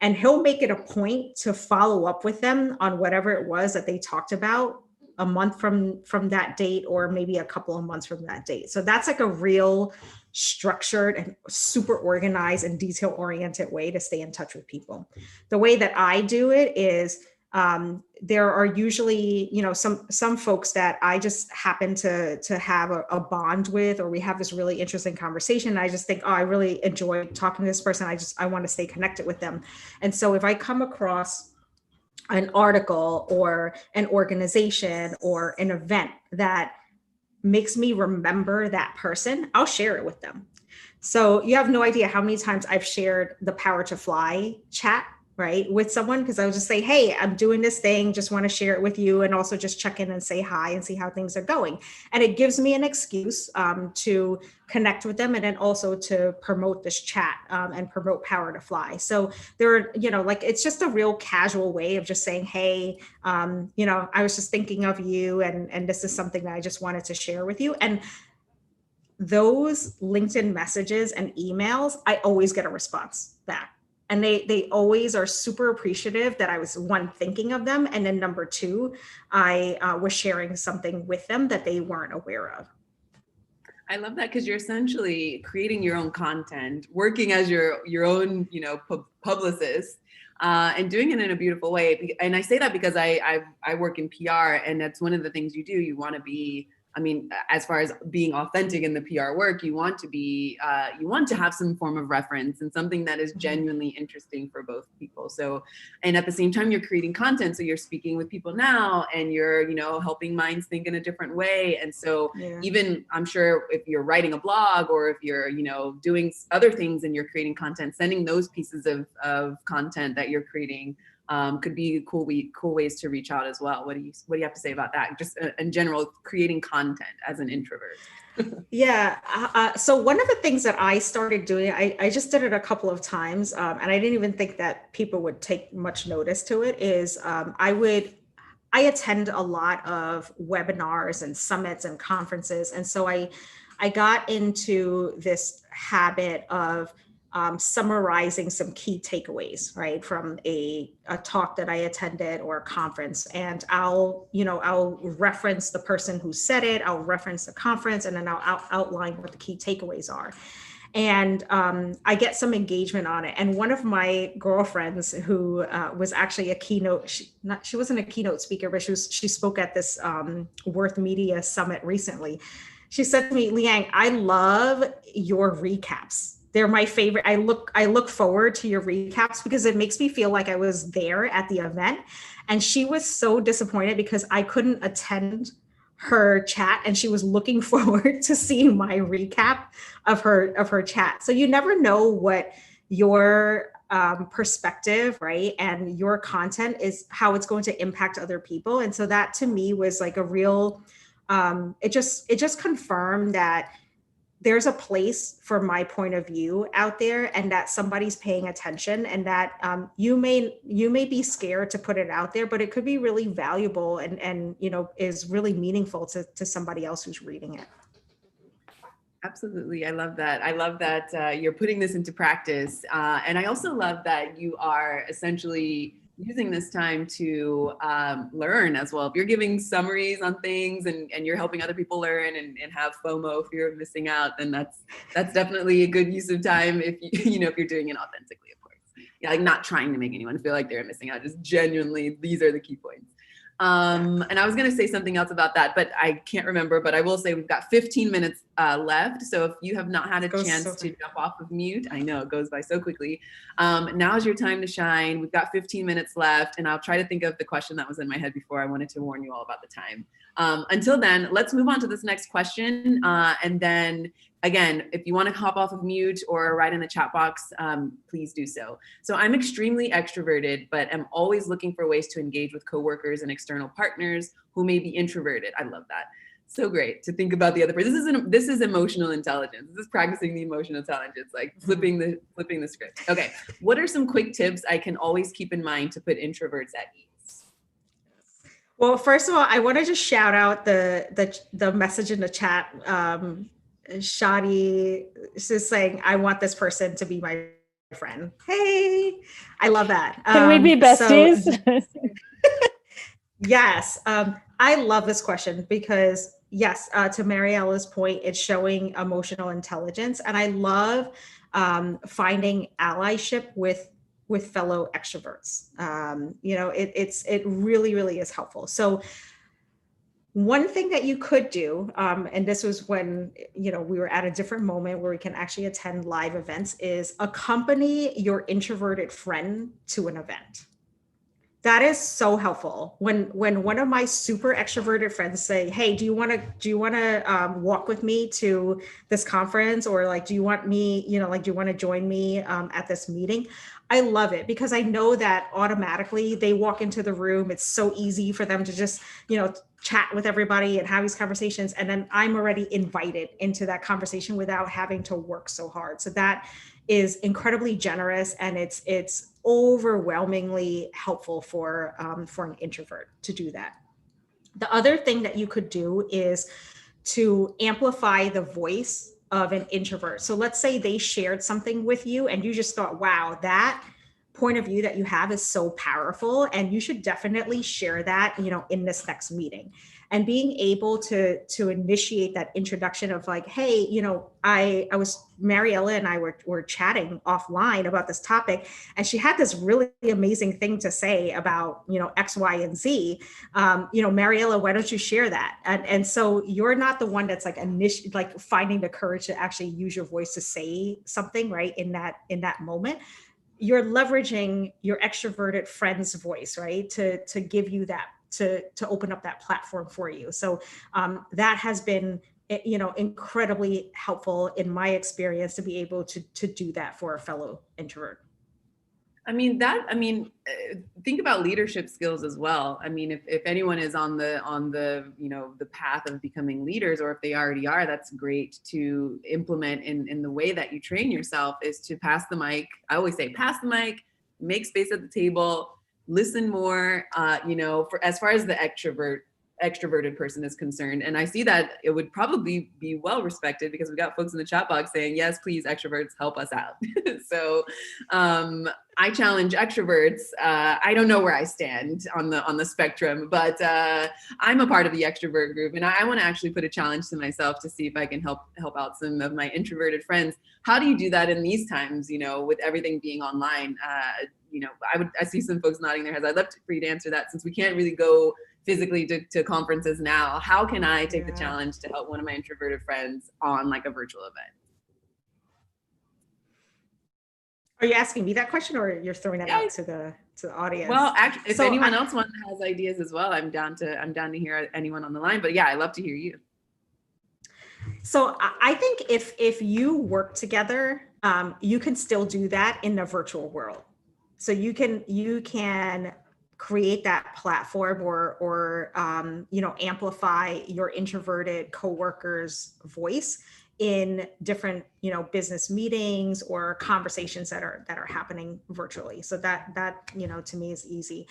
And he'll make it a point to follow up with them on whatever it was that they talked about a month from that date, or maybe a couple of months from that date. So that's like a real structured and super organized and detail oriented way to stay in touch with people. The way that I do it is there are usually, some folks that I just happen to have a bond with, or we have this really interesting conversation. I just think, oh, I really enjoy talking to this person. I want to stay connected with them. And so if I come across an article or an organization or an event that makes me remember that person, I'll share it with them. So you have no idea how many times I've shared the Power to Fly chat, right, with someone, because I would just say, hey, I'm doing this thing, just want to share it with you, and also just check in and say hi and see how things are going. And it gives me an excuse to connect with them, and then also to promote this chat and promote Power to Fly. So there are, it's just a real casual way of just saying, hey, I was just thinking of you, and this is something that I just wanted to share with you. And those LinkedIn messages and emails, I always get a response back. And they always are super appreciative that I was, one, thinking of them. And then number two, I was sharing something with them that they weren't aware of. I love that, because you're essentially creating your own content, working as your own, publicist, and doing it in a beautiful way. And I say that because I work in PR, and that's one of the things you do. You want to be, as far as being authentic in the PR work, you want to have some form of reference and something that is genuinely interesting for both people. So, and at the same time, you're creating content. So you're speaking with people now, and you're, helping minds think in a different way. And so even, I'm sure if you're writing a blog, or if you're, doing other things and you're creating content, sending those pieces of content that you're creating could be cool ways to reach out as well. What do you have to say about that? Just in general, creating content as an introvert. Yeah. So one of the things that I started doing, I just did it a couple of times, and I didn't even think that people would take much notice to it, is I attend a lot of webinars and summits and conferences. And so I got into this habit of summarizing some key takeaways, right, from a talk that I attended or a conference. And I'll reference the person who said it, I'll reference the conference, and then I'll outline what the key takeaways are. And I get some engagement on it. And one of my girlfriends, who was actually a keynote, she wasn't a keynote speaker, but she spoke at this Worth Media Summit recently. She said to me, Liang, I love your recaps. They're my favorite. I look forward to your recaps because it makes me feel like I was there at the event. And she was so disappointed because I couldn't attend her chat, and she was looking forward to seeing my recap of her chat. So you never know what your perspective, right? And your content is how it's going to impact other people. And so that to me was like a real, it just confirmed that there's a place for my point of view out there, and that somebody's paying attention, and that you may be scared to put it out there, but it could be really valuable and is really meaningful to somebody else who's reading it. Absolutely. I love that. I love that you're putting this into practice. And I also love that you are essentially using this time to learn as well. If you're giving summaries on things and you're helping other people learn and have FOMO, fear of missing out, then that's definitely a good use of time if if you're doing it authentically, of course. Yeah, like not trying to make anyone feel like they're missing out, just genuinely, these are the key points. And I was going to say something else about that, but I can't remember, but I will say we've got 15 minutes left. So if you have not had a chance to jump off of mute, I know it goes by so quickly. Now's your time to shine. We've got 15 minutes left, and I'll try to think of the question that was in my head before. I wanted to warn you all about the time. Until then, let's move on to this next question. And then again, if you want to hop off of mute or write in the chat box, please do so. So I'm extremely extroverted, but am always looking for ways to engage with coworkers and external partners who may be introverted. I love that. So great to think about the other person. This is emotional intelligence. This is practicing the emotional intelligence, like flipping the script. Okay, what are some quick tips I can always keep in mind to put introverts at ease? Well, first of all, I want to just shout out the message in the chat. Shadi is just saying, I want this person to be my friend. Hey, I love that. Can we be besties? So, yes. I love this question because yes, to Mariella's point, it's showing emotional intelligence. And I love finding allyship with fellow extroverts. It really, really is helpful. So one thing that you could do, and this was when, we were at a different moment where we can actually attend live events, is accompany your introverted friend to an event. That is so helpful. When one of my super extroverted friends say, "Hey, do you want to walk with me to this conference?" Or like, "Do you want me, do you want to join me at this meeting?" I love it because I know that automatically they walk into the room. It's so easy for them to just, chat with everybody and have these conversations. And then I'm already invited into that conversation without having to work so hard. So that is incredibly generous, and it's overwhelmingly helpful for an introvert to do that. The other thing that you could do is to amplify the voice of an introvert. So let's say they shared something with you and you just thought, wow, that point of view that you have is so powerful, and you should definitely share that, in this next meeting. And being able to initiate that introduction of like, hey, Mariella and I were chatting offline about this topic, and she had this really amazing thing to say about, X, Y, and Z. Mariella, why don't you share that? And so you're not the one that's like finding the courage to actually use your voice to say something, right? In that moment. You're leveraging your extroverted friend's voice, right? To give you that, to open up that platform for you. So that has been, incredibly helpful in my experience to be able to do that for a fellow introvert. Think about leadership skills as well. I mean, if anyone is on the path of becoming leaders, or if they already are, that's great to implement in the way that you train yourself, is to pass the mic. I always say, pass the mic, make space at the table, listen more, for as far as the extroverted person is concerned. And I see that it would probably be well respected because we got folks in the chat box saying, yes, please, extroverts, help us out. So I challenge extroverts. I don't know where I stand on the spectrum, but I'm a part of the extrovert group, and I want to actually put a challenge to myself to see if I can help out some of my introverted friends. How do you do that in these times, with everything being online? I see some folks nodding their heads. I'd love for you to answer that, since we can't really go physically to conferences now. How can I take the challenge to help one of my introverted friends on like a virtual event? Are you asking me that question, or you're throwing that out to the audience? Well, actually, if anyone else has ideas as well, I'm down to hear anyone on the line. But yeah, I love to hear you. So I think if you work together You can still do that in the virtual world. So you can create that platform or amplify your introverted coworkers' voice in different business meetings or conversations that are happening virtually. So that to me is easy.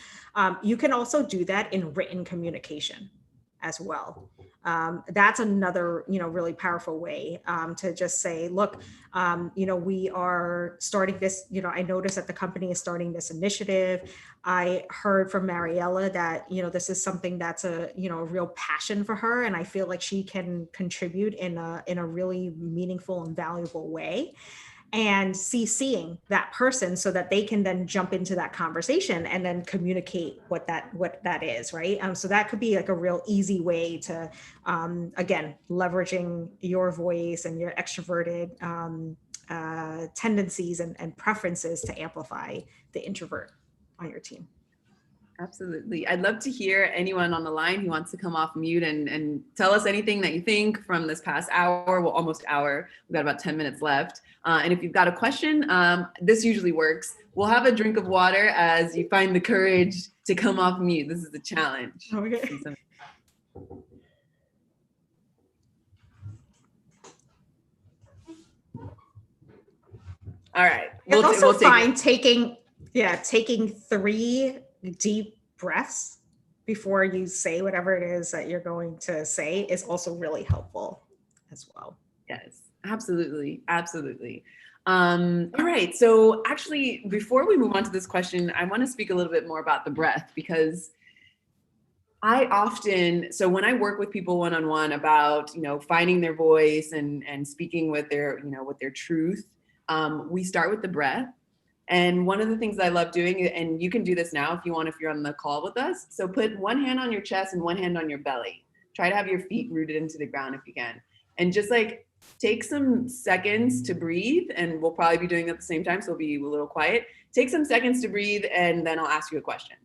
You can also do that in written communication as well. That's another really powerful way to just say, look, we are starting this, I noticed that the company is starting this initiative. I heard from Mariella that, this is something that's a real passion for her. And I feel like she can contribute in a really meaningful and valuable way, and seeing that person so that they can then jump into that conversation and then communicate what that is, right? So that could be like a real easy way to, again, leveraging your voice and your extroverted tendencies and preferences to amplify the introvert on your team. Absolutely. I'd love to hear anyone on the line who wants to come off mute and tell us anything that you think from this past hour, well, almost hour. We've got about 10 minutes left. And if you've got a question, this usually works. We'll have a drink of water as you find the courage to come off mute. This is a challenge. Okay. All right. We'll also find taking 3 deep breaths before you say whatever it is that you're going to say is also really helpful as well. Yes, absolutely. Absolutely. All right. So actually, before we move on to this question, I want to speak a little bit more about the breath, because so when I work with people one-on-one about, finding their voice and speaking with their truth, we start with the breath. And one of the things I love doing, and you can do this now if you want, if you're on the call with us. So put one hand on your chest and one hand on your belly. Try to have your feet rooted into the ground if you can. And just like take some seconds to breathe, and we'll probably be doing it at the same time, so we'll be a little quiet. Take some seconds to breathe, and then I'll ask you a question.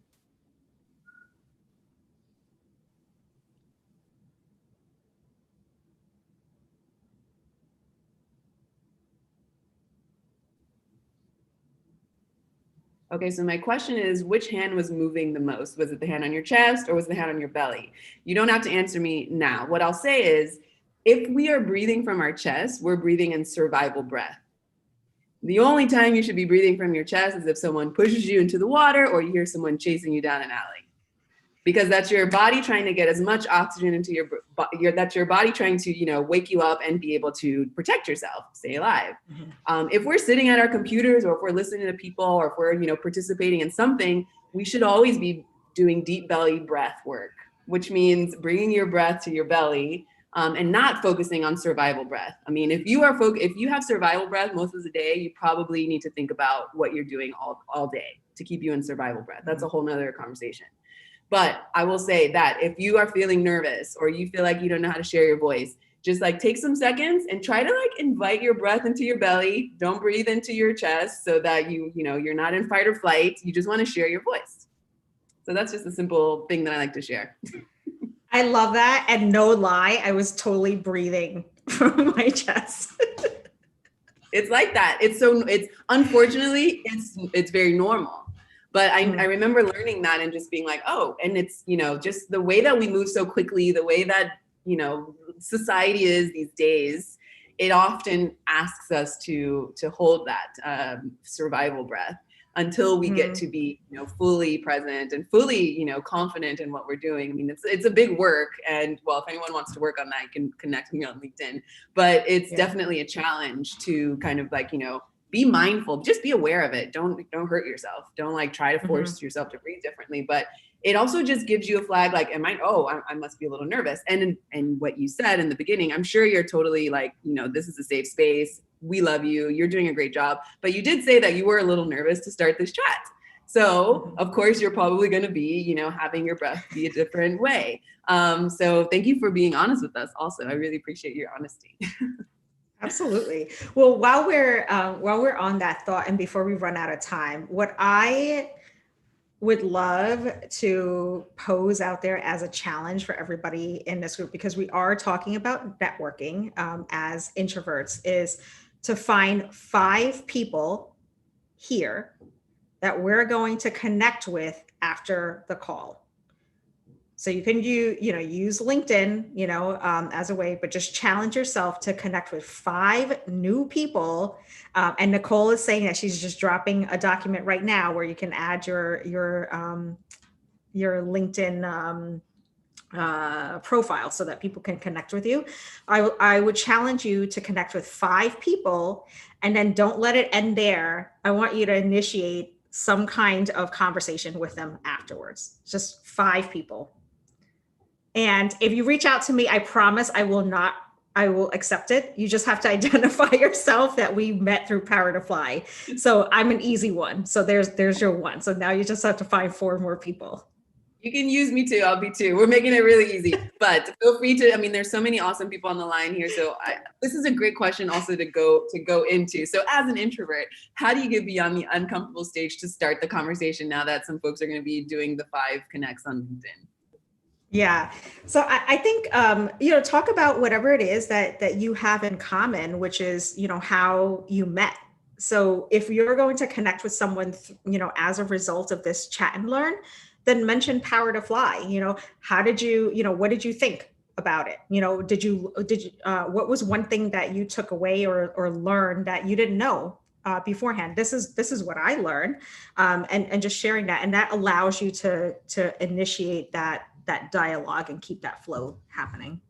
Okay, so my question is, which hand was moving the most? Was it the hand on your chest or was it the hand on your belly? You don't have to answer me now. What I'll say is, if we are breathing from our chest, we're breathing in survival breath. The only time you should be breathing from your chest is if someone pushes you into the water or you hear someone chasing you down an alley. Because that's your body trying to get as much oxygen into that's your body trying to, wake you up and be able to protect yourself, stay alive. Mm-hmm. If we're sitting at our computers, or if we're listening to people, or if we're, participating in something, we should always be doing deep belly breath work, which means bringing your breath to your belly, and not focusing on survival breath. I mean, if you have survival breath most of the day, you probably need to think about what you're doing all day to keep you in survival breath. That's a whole nother conversation. But I will say that if you are feeling nervous or you feel like you don't know how to share your voice, just like take some seconds and try to invite your breath into your belly. Don't breathe into your chest so that you're not in fight or flight. You just want to share your voice. So that's just a simple thing that I like to share. I love that. And no lie, I was totally breathing from my chest. It's like that. It's unfortunately, it's very normal. But I remember learning that and just being like, oh, and it's, just the way that we move so quickly, the way that, society is these days, it often asks us to hold that survival breath until we get to be, fully present and fully, confident in what we're doing. I mean, it's a big work. And well, if anyone wants to work on that, you can connect with me on LinkedIn. But it's definitely a challenge to kind of be mindful, just be aware of it. Don't hurt yourself. Don't try to force yourself to breathe differently. But it also just gives you a flag, I must be a little nervous. And what you said in the beginning, I'm sure you're totally this is a safe space. We love you. You're doing a great job. But you did say that you were a little nervous to start this chat. So of course you're probably going to be, having your breath be a different way. So thank you for being honest with us also. I really appreciate your honesty. Absolutely. Well, while we're on that thought, and before we run out of time, what I would love to pose out there as a challenge for everybody in this group, because we are talking about networking as introverts, is to find 5 people here that we're going to connect with after the call. So you can use LinkedIn, as a way, but just challenge yourself to connect with 5 new people. And Nicole is saying that she's just dropping a document right now where you can add your LinkedIn profile so that people can connect with you. I would challenge you to connect with 5 people, and then don't let it end there. I want you to initiate some kind of conversation with them afterwards. Just 5 people. And if you reach out to me, I promise I will accept it. You just have to identify yourself that we met through Power to Fly. So I'm an easy one. So there's your one. So now you just have to find 4 more people. You can use me too. I'll be 2. We're making it really easy, but feel free to, there's so many awesome people on the line here. So this is a great question also to go into. So as an introvert, how do you get beyond the uncomfortable stage to start the conversation now that some folks are going to be doing the 5 connects on LinkedIn? Yeah. So I think, talk about whatever it is that you have in common, which is, how you met. So if you're going to connect with someone, as a result of this chat and learn, then mention Power to Fly. How did you, what did you think about it? What was one thing that you took away or learned that you didn't know beforehand? This is what I learned, and just sharing that, and that allows you to initiate that dialogue and keep that flow happening.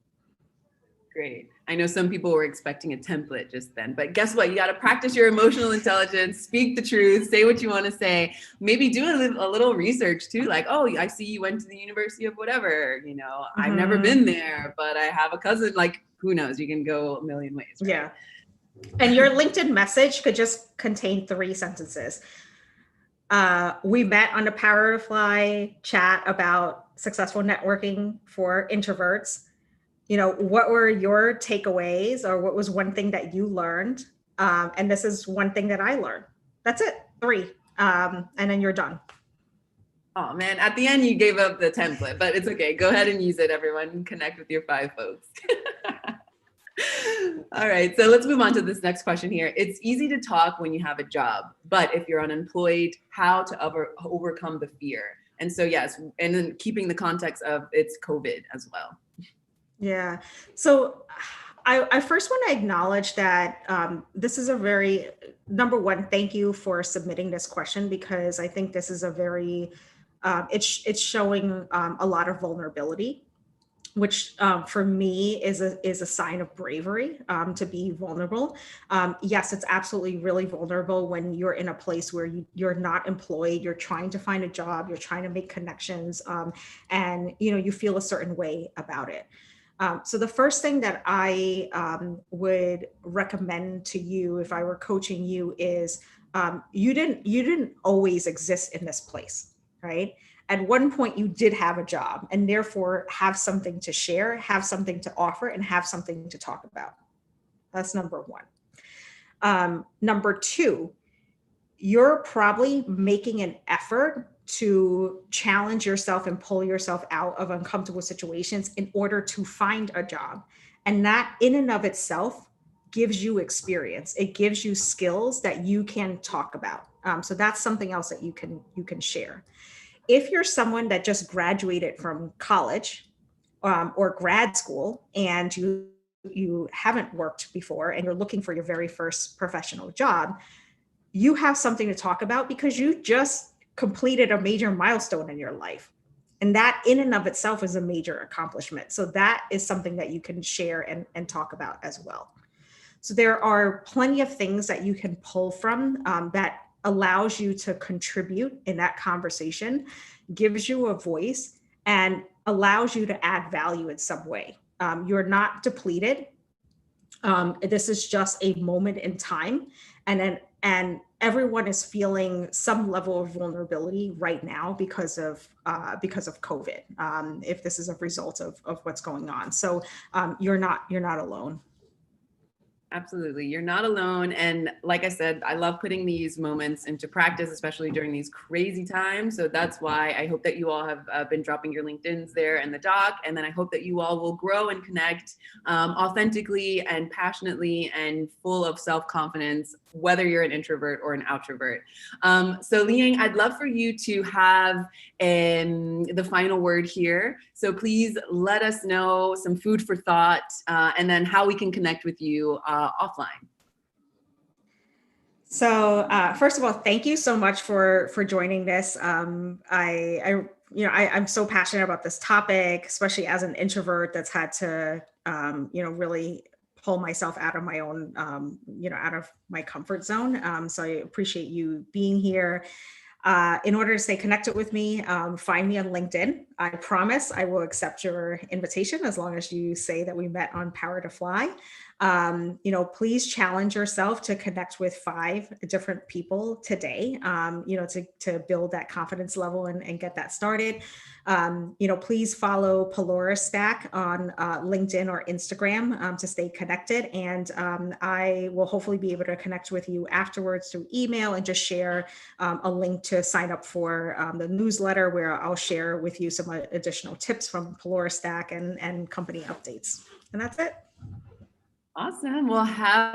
Great. I know some people were expecting a template just then, but guess what? You got to practice your emotional intelligence, speak the truth, say what you want to say, maybe do a little research too. Like, oh, I see you went to the University of whatever, I've never been there, but I have a cousin. Like, who knows? You can go a million ways. Right? Yeah. And your LinkedIn message could just contain 3 sentences. We met on the Power to Fly chat about successful networking for introverts. What were your takeaways, or what was one thing that you learned? And this is one thing that I learned. That's it. 3. And then you're done. Oh man, at the end you gave up the template, but it's okay. Go ahead and use it, everyone. Connect with your 5 folks. All right, so let's move on to this next question here. It's easy to talk when you have a job, but if you're unemployed, how to overcome the fear? And so yes, and then keeping the context of it's COVID as well. Yeah. So I first want to acknowledge that this is a very, number one, thank you for submitting this question, because I think this is a very, it's showing a lot of vulnerability, which for me is a sign of bravery, to be vulnerable. Yes, it's absolutely really vulnerable when you're in a place where you're not employed, you're trying to find a job, you're trying to make connections, and you feel a certain way about it. So the first thing that I would recommend to you if I were coaching you is you didn't always exist in this place, right? At one point you did have a job, and therefore have something to share, have something to offer, and have something to talk about. That's number 1. Number 2, you're probably making an effort to challenge yourself and pull yourself out of uncomfortable situations in order to find a job. And that in and of itself gives you experience. It gives you skills that you can talk about. So that's something else that you can share. If you're someone that just graduated from college or grad school, and you haven't worked before and you're looking for your very first professional job, you have something to talk about because you just completed a major milestone in your life. And that in and of itself is a major accomplishment. So that is something that you can share and talk about as well. So there are plenty of things that you can pull from that allows you to contribute in that conversation, gives you a voice, and allows you to add value in some way. You're not depleted. This is just a moment in time. And everyone is feeling some level of vulnerability right now because of COVID. If this is a result of what's going on, so you're not alone. Absolutely. You're not alone. And like I said, I love putting these moments into practice, especially during these crazy times. So that's why I hope that you all have been dropping your LinkedIn's there in the doc. And then I hope that you all will grow and connect authentically and passionately and full of self-confidence, whether you're an introvert or an outrovert. So Liang, I'd love for you to have the final word here. So please let us know some food for thought and then how we can connect with you offline. So first of all, thank you so much for joining this. I'm so passionate about this topic, especially as an introvert that's had to really pull myself out of my own out of my comfort zone. So I appreciate you being here. In order to stay connected with me, find me on LinkedIn. I promise I will accept your invitation as long as you say that we met on Power to Fly. Please challenge yourself to connect with 5 different people today, to build that confidence level and get that started. Please follow Pelora Stack on LinkedIn or Instagram to stay connected. And I will hopefully be able to connect with you afterwards through email and just share a link to sign up for the newsletter where I'll share with you some additional tips from Pelora Stack and company updates. And that's it. Awesome. Well, have